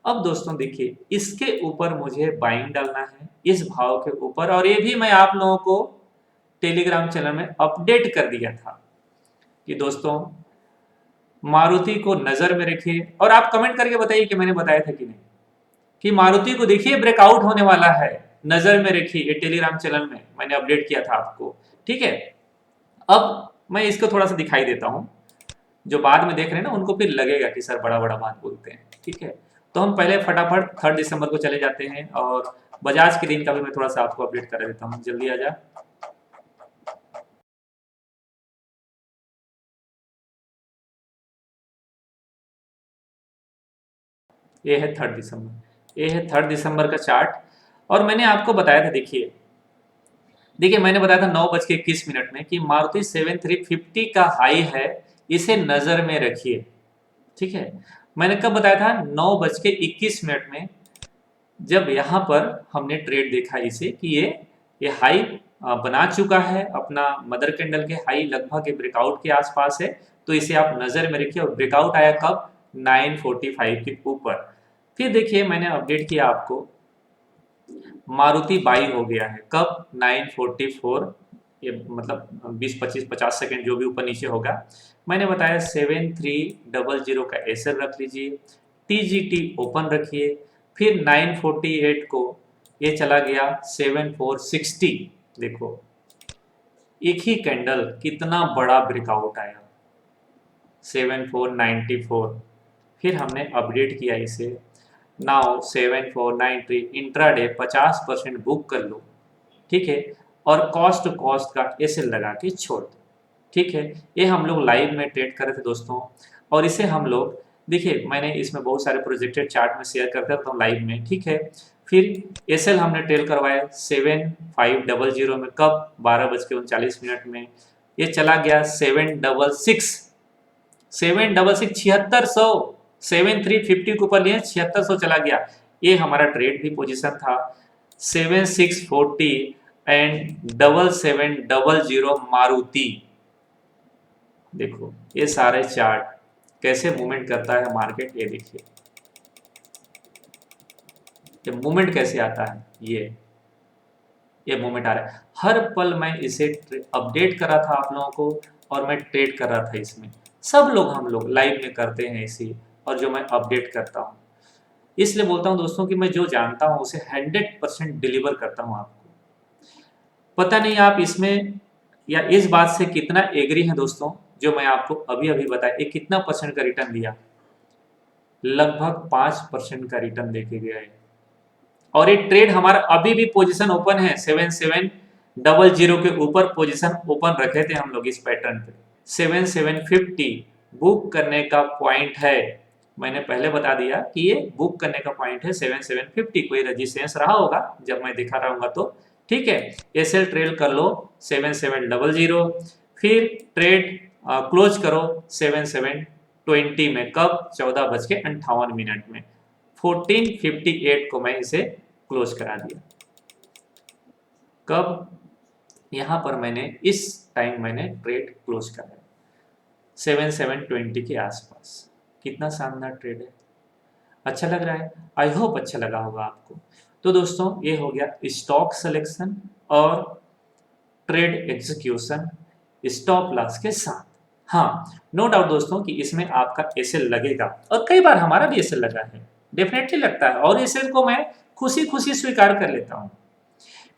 अब दोस्तों देखिए इसके ऊपर मुझे बाइंग डालना है, इस भाव के ऊपर। और ये भी मैं आप लोगों को टेलीग्राम चैनल में अपडेट कर दिया था कि दोस्तों मारुति को नजर में रखिए। और आप कमेंट करके बताइए कि मैंने बताया था कि नहीं, कि मारुति को देखिए ब्रेकआउट होने वाला है, नजर में रखिए। ये टेलीग्राम चैनल में मैंने अपडेट किया था आपको। ठीक है, अब मैं इसको थोड़ा सा दिखाई देता हूं, जो बाद में देख रहे हैं ना उनको फिर लगेगा कि सर बड़ा बड़ा बात बोलते हैं। ठीक है, तो हम पहले फटाफट 3 दिसंबर को चले जाते हैं, और बजाज के दिन का भी मैं थोड़ा सा आपको अपडेट करा देता हूँ, जल्दी आ जा। ये है 3 दिसंबर, ये है 3 दिसंबर का चार्ट। और मैंने आपको बताया था, देखिए देखिए मैंने बताया था 9:21 में कि मारुति 7350 का हाई है, इसे नजर में रखिए। ठीक है, मैंने कब बताया था? 9:21 में, जब यहाँ पर हमने ट्रेड देखा इसे कि ये हाई बना चुका है, अपना मदर कैंडल के हाई लगभग ब्रेकआउट के आसपास है, तो इसे आप नजर में रखिए। और ब्रेकआउट आया कब? 945 के ऊपर। फिर देखिए मैंने अपडेट किया आपको, मारुति बाई हो गया है कब? 944, ये मतलब 20, 25, 50 सेकंड जो भी ऊपर नीचे होगा। मैंने बताया 7300 का एसएल रख लीजिए, टीजीटी ओपन रखिए। फिर 948 को ये चला गया 7460। देखो एक ही कैंडल कितना बड़ा ब्रेकआउट आया, 7494। फिर हमने अपडेट किया इसे, नाउ 7493 इंट्राडे 50% बुक कर लो। ठीक है, और कॉस्ट टू कॉस्ट का एसएल लगा के छोड़ दो। ठीक है, ये हम लोग लाइव में ट्रेड कर रहे थे दोस्तों। और इसे हम लोग, देखिए मैंने इसमें बहुत सारे प्रोजेक्टेड चार्ट में शेयर करता हूँ लाइव में। ठीक है, फिर एसएल हमने ट्रेल करवाया 7500 में कब? 12:39 में। ये चला गया 766, 7600, 7350 के ऊपर लिए 7600 चला गया। ये हमारा ट्रेड भी पोजीशन था। 7640 एंड 7700 मारुति। देखो ये सारे चार्ट कैसे मूवमेंट करता है मार्केट, ये देखिए ये मूवमेंट कैसे आता है। ये मूवमेंट आ रहा है हर पल। मैं इसे अपडेट कर रहा था आप लोगों को, और मैं ट्रेड कर रहा था इसमें। सब लोग हम लोग लाइव में करते हैं इसी, और जो मैं अपडेट करता हूँ, इसलिए बोलता हूँ दोस्तों कि मैं जो जानता हूँ उसे 100% डिलीवर करता हूँ आपको। पता नहीं आप इसमें या इस बात से कितना एग्री है दोस्तों, जो मैं आपको अभी अभी बताया, ये कितना परसेंट का रिटर्न दिया? लगभग 5% का रिटर्न देके गया है। और ये ट्रेड हमारा अभी भी पोजीशन ओपन है, 7700 के ऊपर पोजीशन ओपन रखे थे हम लोग इस पैटर्न पे। 7750 बुक करने का पॉइंट है। मैंने पहले बता दिया कि ये बुक करने का पॉइंट है 7750। कोई रेजिस्टेंस रहा होगा जब मैं दिखा रहूंगा तो। ठीक है, एसएल ट्रेल कर लो 7700, फिर ट्रेड क्लोज करो 7720 में कब? 14:58 में। 1458 को मैं इसे क्लोज करा दिया। कब? यहां पर मैंने इस टाइम मैंने ट्रेड क्लोज करा 7720 के आसपास। कितना शानदार ट्रेड है, अच्छा लग रहा है? आई होप अच्छा लगा होगा आपको। तो दोस्तों ये हो गया स्टॉक सिलेक्शन और ट्रेड एग्जीक्यूशन स्टॉप लॉस के साथ। हाँ, नो डाउट दोस्तों कि इसमें आपका एसएल लगेगा, और कई बार हमारा भी एसएल लगा है, डेफिनेटली लगता है। और एसएल को मैं खुशी खुशी स्वीकार कर लेता हूँ,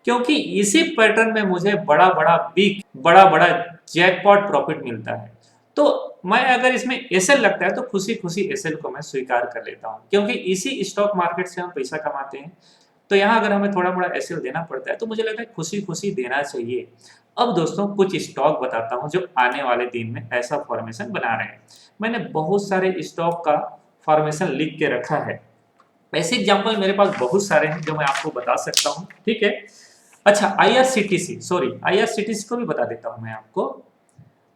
क्योंकि इसी पैटर्न में मुझे बड़ा बड़ा बिग बड़ा बड़ा जैकपॉट प्रॉफिट मिलता है। तो मैं अगर इसमें एसएल लगता है तो खुशी खुशी एसएल को मैं स्वीकार कर लेता हूँ, क्योंकि इसी स्टॉक मार्केट से हम पैसा कमाते हैं। तो यहाँ अगर हमें थोड़ा बड़ा एसएल देना पड़ता है तो मुझे लगता है खुशी खुशी देना चाहिए। अब दोस्तों कुछ स्टॉक बताता हूँ जो आने वाले दिन में ऐसा फॉर्मेशन बना रहे हैं। मैंने बहुत सारे स्टॉक का फॉर्मेशन लिख के रखा है। ऐसे एग्जाम्पल मेरे पास बहुत सारे हैं जो मैं आपको बता सकता हूँ। ठीक है, अच्छा आईआरसीटीसी, सॉरी आईआरसीटीसी को भी बता देता हूँ मैं आपको।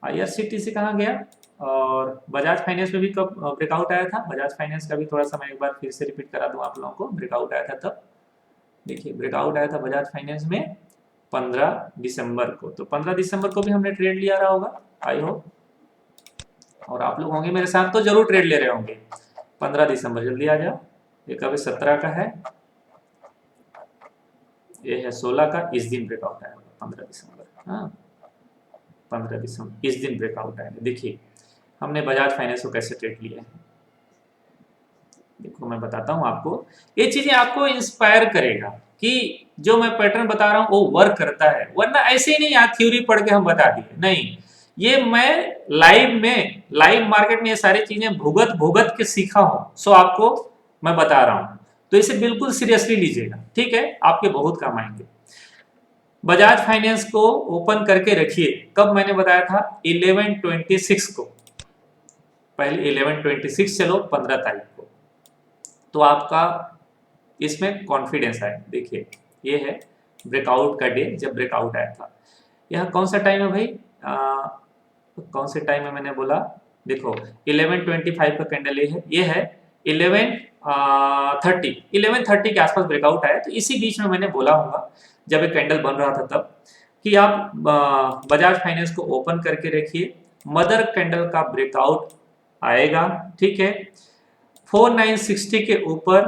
आईआरसीटीसी कहाँ गया? और बजाज फाइनेंस में भी कब ब्रेकआउट आया था? बजाज फाइनेंस का भी थोड़ा सा मैं एक बार फिर से रिपीट करा दूं आप लोगों को। ब्रेकआउट आया था तब, देखिए ब्रेकआउट आया था बजाज फाइनेंस में 15 दिसंबर को। तो 15 दिसंबर को भी हमने ट्रेड लिया रहा होगा, आई होप। और आप लोग होंगे मेरे साथ तो जरूर ट्रेड ले रहे होंगे। 15 दिसंबर, जल्दी आ जाओ। ये कभी 17 का है, ये है 16 का। इस दिन ब्रेकआउट आया 15 दिसंबर। हाँ, 15 दिसंबर इस दिन ब्रेकआउट आया। देखिए हमने बजाज फाइनेंस को कैसे ट्रेड लिया है, देखो मैं बताता हूँ आपको। ये चीजें आपको इंस्पायर करेगा कि जो मैं पैटर्न बता रहा हूँ वो वर्क करता है, वरना ऐसे ही नहीं यहाँ थ्योरी पढ़ के हम बता दिए, नहीं। ये मैं लाइव मार्केट में ये सारी चीजें भुगत भुगत के सीखा हूँ, सो आपको मैं बता रहा हूँ। तो इसे बिल्कुल सीरियसली लीजिएगा, ठीक है, आपके बहुत काम आएंगे। बजाज फाइनेंस को ओपन करके रखिए, कब मैंने बताया था? 11/26 को। पहले 11/26 चलो 15 तारीख को। तो आपका इसमें कॉन्फिडेंस आए। देखिए ये है ब्रेकआउट का डे जब ब्रेकआउट आया था। यह कौन सा टाइम है भाई, कौन से टाइम में मैंने बोला, देखो 11:25 का कैंडल ये है 11:30 के आसपास ब्रेकआउट आया। तो इसी बीच में मैंने बोला होगा जब एक कैंडल बन रहा था तब कि आप बजाज फाइनेंस को ओपन करके रखिए, मदर कैंडल का ब्रेकआउट आएगा, ठीक है, 4960 के ऊपर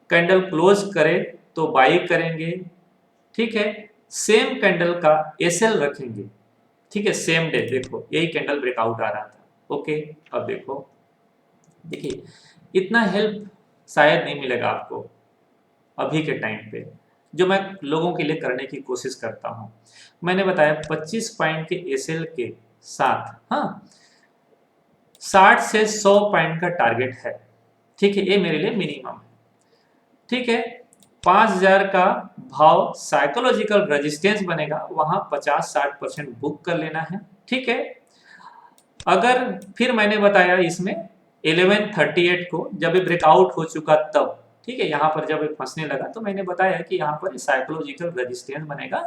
कैंडल क्लोज करे तो बाई करेंगे, ठीक है, सेम कैंडल का एसएल रखेंगे, ठीक है, सेम डे। देखो यही कैंडल ब्रेकआउट आ रहा था, ओके। अब देखो, देखिए इतना हेल्प शायद नहीं मिलेगा आपको अभी के टाइम पे, जो मैं लोगों के लिए करने की कोशिश करता हूं। मैंने बताया 25 पॉइंट के एसएल के साथ, हाँ, 60 से 100 पॉइंट का टारगेट है, ठीक है, ये मेरे लिए मिनिमम है, ठीक है। 5000 का भाव साइकोलॉजिकल रेजिस्टेंस बनेगा, वहां 50-60% बुक कर लेना है, ठीक है। अगर फिर मैंने बताया इसमें 11:38 को जब ये ब्रेकआउट हो चुका तब, ठीक है, यहाँ पर जब ये फंसने लगा तो मैंने बताया कि यहाँ पर साइकोलॉजिकल रेजिस्टेंस बनेगा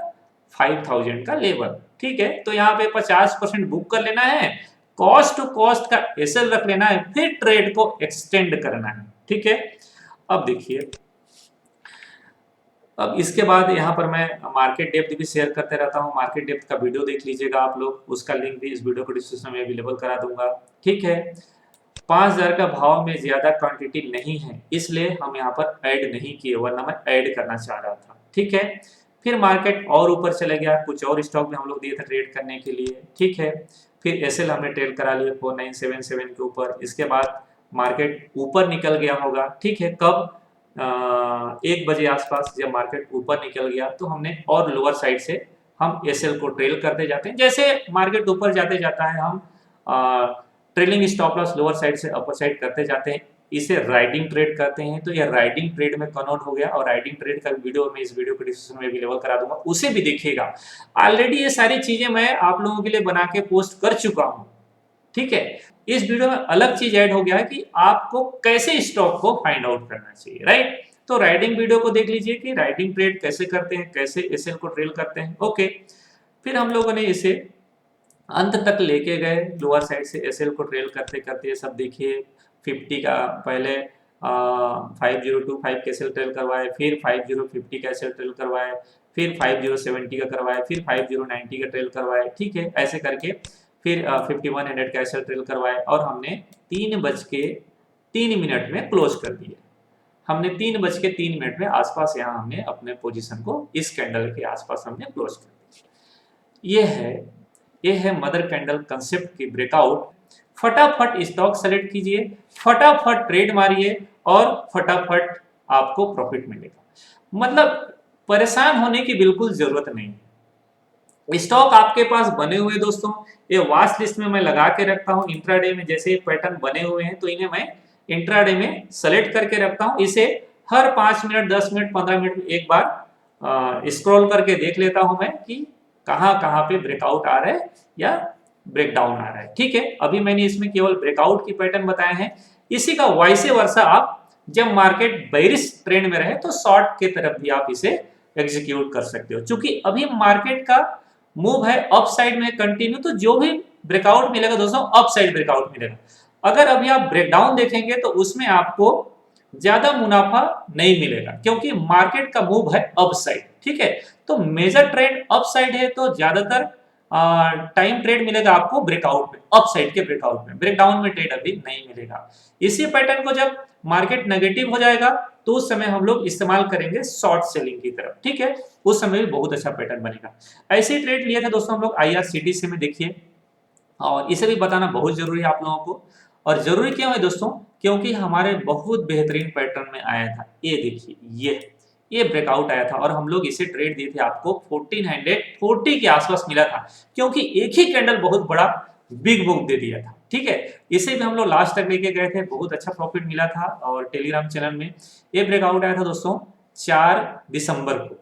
5000 का लेवल, ठीक है। तो यहाँ पे 50% बुक कर लेना है, कॉस्ट टू कॉस्ट का एसएल रख लेना है, फिर ट्रेड को एक्सटेंड करना है, ठीक है। अब देखिए, अब इसके बाद यहाँ पर मैं मार्केट डेप्थ भी शेयर करते रहता हूँ। मार्केट डेप्थ का वीडियो देख लीजिएगा आप लोग, उसका लिंक भी इस वीडियो को डिस्क्रिप्शन में अवेलेबल करा दूंगा, ठीक है। 5000 का भाव में ज्यादा क्वांटिटी नहीं है, इसलिए हम यहाँ पर ऐड नहीं किए, वरना मैं ऐड करना चाह रहा था, ठीक है। फिर मार्केट और ऊपर चले गया, कुछ और स्टॉक में हम लोग दिए थे ट्रेड करने के लिए, ठीक है। फिर एसएल हमने ट्रेड करा लिया 4977 के ऊपर। इसके बाद मार्केट ऊपर निकल गया होगा, ठीक है, कब, 1 बजे आसपास जब मार्केट ऊपर निकल गया तो हमने और लोअर साइड से हम एसएल को ट्रेल करते जाते हैं। जैसे मार्केट ऊपर जाते जाता है हम trailing stop loss lower side से अपर साइड करते जाते हैं, इसे राइडिंग ट्रेड करते हैं। तो यह राइडिंग ट्रेड में कन्वर्ट हो गया, और राइडिंग ट्रेड का वीडियो मैं इस वीडियो को डिस्क्रिप्शन में अवेलेबल करा दूंगा, उसे भी देखिएगा। ऑलरेडी ये सारी चीजें मैं आप लोगों के लिए बना के पोस्ट कर चुका हूं, ठीक है। इस वीडियो में अलग चीज ऐड हो गया है कि आपको कैसे स्टॉक को फाइंड आउट करना चाहिए, राइट। तो राइडिंग वीडियो को देख लीजिए कि राइडिंग ट्रेड कैसे करते हैं, कैसे एसएल को ट्रेल करते हैं, ओके। फिर हम लोगों ने इसे अंत तक लेके गए, लोअर साइड से एसएल को ट्रेल करते करते, सब देखिए 50 का पहले 5025 का एसएल ट्रेल करवाए, फिर 5050 का एसएल ट्रेल करवाए, फिर 5070 का करवाए, फिर 5090 का ट्रेल करवाए, ठीक है, ऐसे करके फिर 5100 का एसएल ट्रेल करवाए, और हमने 3:03 में क्लोज कर दिया। हमने 3:03 में आसपास यहाँ हमने अपने पोजीशन को इस कैंडल के आसपास हमने क्लोज कर दिया। ये है मदर कैंडल कंसेप्ट की ब्रेकआउट। फटाफट स्टॉक सेलेक्ट कीजिए, फटाफट ट्रेड मारिए, और फटाफट आपको प्रॉफिट मिलेगा। मतलब परेशान होने की बिल्कुल जरूरत नहीं है। स्टॉक आपके पास बने हुए दोस्तों, ये वॉच लिस्ट में मैं लगा के रखता हूँ। इंट्राडे में जैसे पैटर्न बने हुए हैं तो इन्हें मैं इंट्राडे में सेलेक्ट करके रखता हूँ। इसे हर 5 मिनट, 10 मिनट, 15 मिनट में एक बार स्क्रॉल करके देख लेता हूं मैं कि कहां पे ब्रेकआउट आ रहा है या ब्रेकडाउन आ रहा है, ठीक है। अभी मैंने इसमें केवल ब्रेकआउट की पैटर्न बताए हैं। इसी का वाइस वर्सा आप जब मार्केट बेरिश ट्रेंड में रहे तो शॉर्ट के तरफ भी आप इसे एग्जीक्यूट कर सकते हो। क्योंकि अभी मार्केट का मूव है अप साइड में कंटिन्यू, तो जो भी ब्रेकआउट मिलेगा दोस्तों अप साइड ब्रेकआउट मिलेगा। अगर अभी आप ब्रेकडाउन देखेंगे तो उसमें आपको ज्यादा मुनाफा नहीं मिलेगा, क्योंकि मार्केट का मूव है अप साइड, ठीक है। तो मेजर ट्रेंड अप साइड है, तो ज्यादातर टाइम ट्रेड मिलेगा आपको ब्रेकआउट में, अप साइड के ब्रेकआउट में, ब्रेकडाउन में ट्रेड अभी नहीं मिलेगा। इसी पैटर्न को जब मार्केट नेगेटिव हो जाएगा तो उस समय हम लोग इस्तेमाल करेंगे शॉर्ट सेलिंग की तरफ, ठीक है। उस समय भी बहुत अच्छा पैटर्न बनेगा। ऐसे ट्रेड लिए थे दोस्तों हम लोग IRCTC में, देखिए, और इसे भी बताना बहुत जरूरी है आप लोगों को। और जरूरी क्यों है दोस्तों, क्योंकि हमारे बहुत बेहतरीन पैटर्न में आया था। ये देखिए, ये ब्रेकआउट आया था और हम लोग इसे ट्रेड दिए थे आपको 1440 के आसपास मिला था, क्योंकि एक ही कैंडल बहुत बड़ा बिग बुक दे दिया था, ठीक है। इसे भी हम लोग लास्ट तक लेके गए थे, बहुत अच्छा प्रॉफिट मिला था। और टेलीग्राम चैनल में ये ब्रेकआउट आया था दोस्तों 4 दिसंबर को,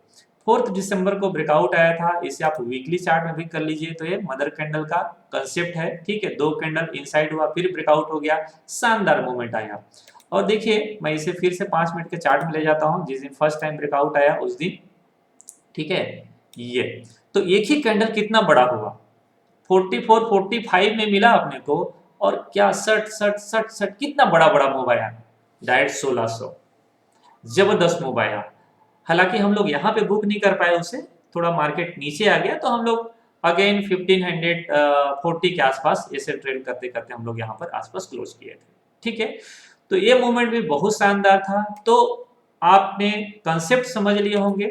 4 दिसंबर को ब्रेकआउट आया था। इसे आप वीकली चार्ट में भी कर लीजिए, तो ये मदर कैंडल का कंसेप्ट है, ठीक है। 2 कैंडल इनसाइड हुआ, फिर ब्रेकआउट हो गया, शानदार मूवमेंट आया। और देखिए मैं इसे फिर से 5 मिनट के चार्ट में ले जाता हूँ, जिस दिन फर्स्ट टाइम ब्रेकआउट आया उस दिन, ठीक है। ये तो एक ही कैंडल कितना बड़ा हुआ, 44 45 में मिला अपने को, और क्या सट सट सट सट कितना बड़ा बड़ा मूव आया, डायरेक्ट 1600, जबरदस्त मूव आया। हालांकि हम लोग यहाँ पे बुक नहीं कर पाए उसे, थोड़ा मार्केट नीचे आ गया तो हम लोग अगेन 1540 के आसपास ऐसे ट्रेड करते करते हम लोग यहाँ पर आसपास क्लोज किए थे, ठीक है। तो ये मूवमेंट भी बहुत शानदार था। तो आपने कंसेप्ट समझ लिए होंगे,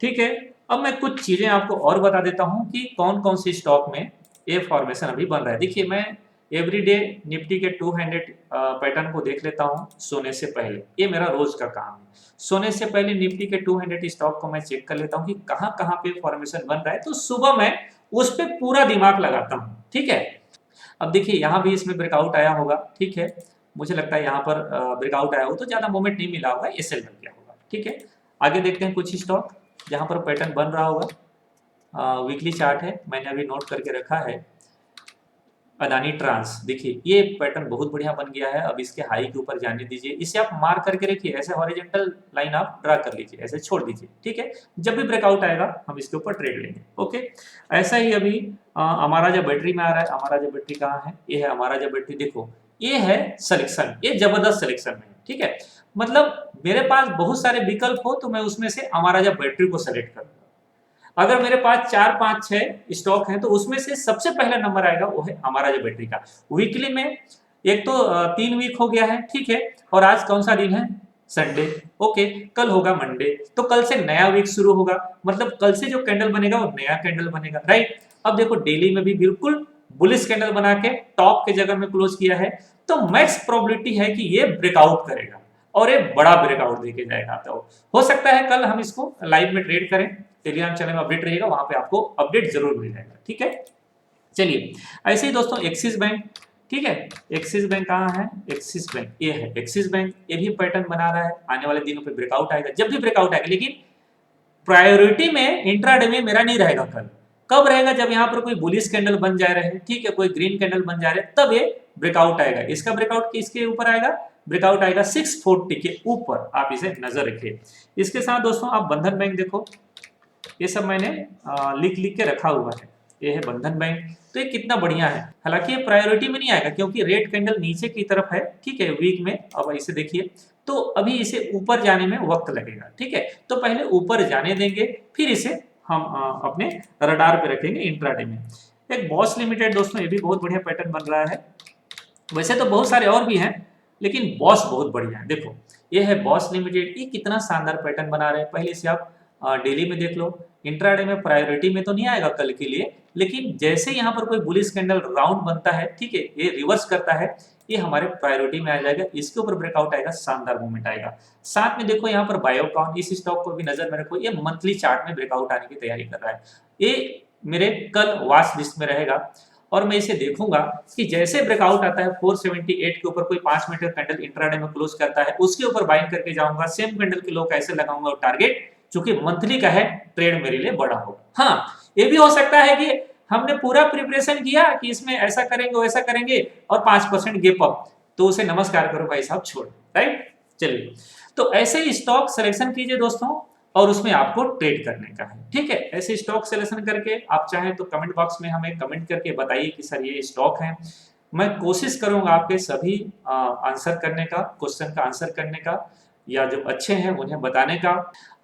ठीक है। अब मैं कुछ चीजें आपको और बता देता हूं कि कौन कौन सी स्टॉक में ये फॉर्मेशन अभी बन रहा है। देखिए मैं एवरीडे निफ्टी के 200 पैटर्न को देख लेता हूं सोने से पहले, ये मेरा रोज का काम है। सोने से पहले निफ्टी के 200 स्टॉक को मैं चेक कर लेता हूं कि कहां कहां पे फॉर्मेशन बन रहा है, तो सुबह मैं उस पर पूरा दिमाग लगाता हूं, ठीक है। अब देखिए यहाँ भी इसमें ब्रेकआउट आया होगा, ठीक है। मुझे लगता है यहाँ पर ब्रेकआउट आया हो तो ज्यादा मूवमेंट नहीं मिला होगा, एसएल बन गया होगा, ठीक है। आगे देखते हैं कुछ स्टॉक जहां पर पैटर्न बन रहा होगा। वीकली चार्ट है, मैंने अभी नोट करके रखा है। अदानी ट्रांस, देखिए ये पैटर्न बहुत बढ़िया बन गया है। अब इसके हाई के ऊपर जाने दीजिए, इसे आप मार्क करके रखिए, ऐसे हॉरिजॉन्टल लाइन आप ड्रा कर लीजिए, ऐसे छोड़ दीजिए, ठीक है। जब भी ब्रेकआउट आएगा हम इसके ऊपर ट्रेड लेंगे, ओके। ऐसा ही अभी हमारा जो बैटरी में आ रहा है, हमारा जो बैटरी कहाँ है, ये है हमारा जो बैटरी, देखो ये है सिलेक्शन, ये जबरदस्त सिलेक्शन में, ठीक है। मतलब मेरे पास बहुत सारे विकल्प हो तो मैं उसमें से हमारा जो बैटरी को सेलेक्ट करूंगा। अगर मेरे पास 4 5 6 स्टॉक हैं तो उसमें से सबसे पहला नंबर आएगा वो है हमारा जो बैटरी का। वीकली में एक तो 3 वीक हो गया है, ठीक है। और आज कौन सा दिन है, संडे, ओके। कल होगा मंडे, तो कल से नया वीक शुरू होगा, मतलब कल से जो कैंडल बनेगा वो नया कैंडल बनेगा, राइट। अब देखो डेली में भी बिल्कुल बुलिश कैंडल बना के टॉप के जगह में क्लोज किया है, तो मैक्स प्रोबेबिलिटी है कि ये ब्रेकआउट करेगा और एक बड़ा ब्रेकआउट देके जाएगा। तो हो सकता है कल हम इसको लाइव में ट्रेड करें, टेलीग्राम चैनल में अपडेट रहेगा, वहां पे आपको अपडेट जरूर मिल जाएगा, ठीक है। चलिए ऐसे ही दोस्तों एक्सिस बैंक, ठीक है। एक्सिस बैंक कहाँ है, एक्सिस बैंक ये है, एक्सिस बैंक ये भी पैटर्न बना रहा है, आने वाले दिनों पे ब्रेकआउट आएगा, जब भी ब्रेकआउट आएगा। लेकिन प्रायोरिटी में इंट्राडे में मेरा नहीं रहेगा कल। कब रहेगा, जब यहाँ पर कोई बुलिश कैंडल बन जा रहे हैं, ठीक है, कोई ग्रीन कैंडल बन जा रहे हैं, तब ये ब्रेकआउट आएगा। इसका ब्रेकआउट किसके ऊपर आएगा, ब्रेकआउट आएगा 640 के ऊपर, आप इसे नजर रखिए। इसके साथ दोस्तों आप बंधन बैंक देखो, ये सब मैंने लिख लिख के रखा हुआ है, ये है बंधन बैंक। तो ये कितना बढ़िया है, हालांकि ये प्रायोरिटी में नहीं आएगा क्योंकि रेड कैंडल नीचे की तरफ है, ठीक है, वीक में। अब इसे देखिए, तो अभी इसे ऊपर जाने में वक्त लगेगा, ठीक है। तो पहले ऊपर जाने देंगे, फिर इसे हम अपने रडार पे रखेंगे इंट्राडे में। एक बॉस लिमिटेड दोस्तों, ये भी बहुत बढ़िया पैटर्न बन रहा है। वैसे तो बहुत सारे और भी हैं, लेकिन बॉस बहुत बढ़िया है। देखो ये है बॉस लिमिटेड, ये कितना शानदार पैटर्न बना रहे हैं। पहले से आप डेली में देख लो, इंट्राडे में प्रायोरिटी में तो नहीं आएगा कल के लिए, लेकिन जैसे यहाँ पर कोई बुलिश कैंडल राउंड बनता है, ठीक है, ये रिवर्स करता है, ये हमारे प्रायोरिटी में आ जाएगा, इसके ऊपर ब्रेकआउट आएगा, शानदार मूवमेंट आएगा। साथ में देखो यहाँ पर बायोकॉन, इस स्टॉक को भी नजर में रखो, ये मंथली चार्ट में ब्रेकआउट आने की तैयारी कर रहा है। ये मेरे कल वॉच लिस्ट में रहेगा और मैं इसे देखूंगा कि जैसे ब्रेकआउट आता है 478 के ऊपर कोई 5 मिनट का कैंडल इंट्राडे में क्लोज करता है, उसके ऊपर बाइंग करके जाऊंगा, सेम कैंडल के लो कैसे लगाऊंगा टारगेट, चूंकि मंथली का है, ट्रेड मेरे लिए बड़ा होगा। हाँ, ये भी हो सकता है कि हमने पूरा प्रिपरेशन किया कि इसमें ऐसा करेंगे वैसा करेंगे और 5% गेप अप, तो उसे नमस्कार करो भाई साहब, छोड़, राइट। चलिए, तो ऐसे ही स्टॉक सिलेक्शन कीजिए दोस्तों और उसमें आपको ट्रेड करने का है, ठीक है। ऐसे स्टॉक सिलेक्शन करके आप चाहें तो कमेंट बॉक्स में हमें कमेंट करके बताइए कि सर ये स्टॉक है। मैं कोशिश करूंगा आपके सभी आंसर करने का, क्वेश्चन का आंसर करने का, या जो अच्छे हैं उन्हें बताने का।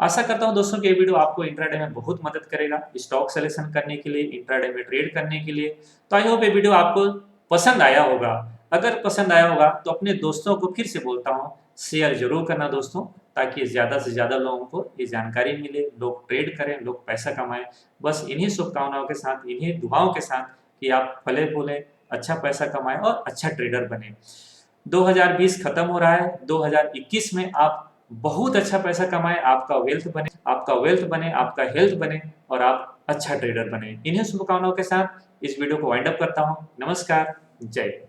आशा करता हूं दोस्तों कि ये वीडियो आपको इंट्राडे में बहुत मदद करेगा, स्टॉक सिलेक्शन करने के लिए, इंट्राडे में ट्रेड करने के लिए। तो आई होप ये वीडियो आपको पसंद आया होगा। अगर पसंद आया होगा तो अपने दोस्तों को फिर से बोलता हूँ, शेयर जरूर करना दोस्तों, ताकि ज्यादा से ज्यादा लोगों को ये जानकारी मिले, लोग ट्रेड करें, लोग पैसा कमाएं। बस इन्हीं शुभकामनाओं के साथ, इन्हीं दुआओं के साथ कि आप फले फूलें, अच्छा पैसा कमाएं और अच्छा ट्रेडर बने। 2020 खत्म हो रहा है, 2021 में आप बहुत अच्छा पैसा कमाएं, आपका वेल्थ बने, आपका वेल्थ बने, आपका हेल्थ बने और आप अच्छा ट्रेडर बने। इन्हीं शुभकामनाओं के साथ इस वीडियो को वाइंड अप करता हूं। नमस्कार, जय।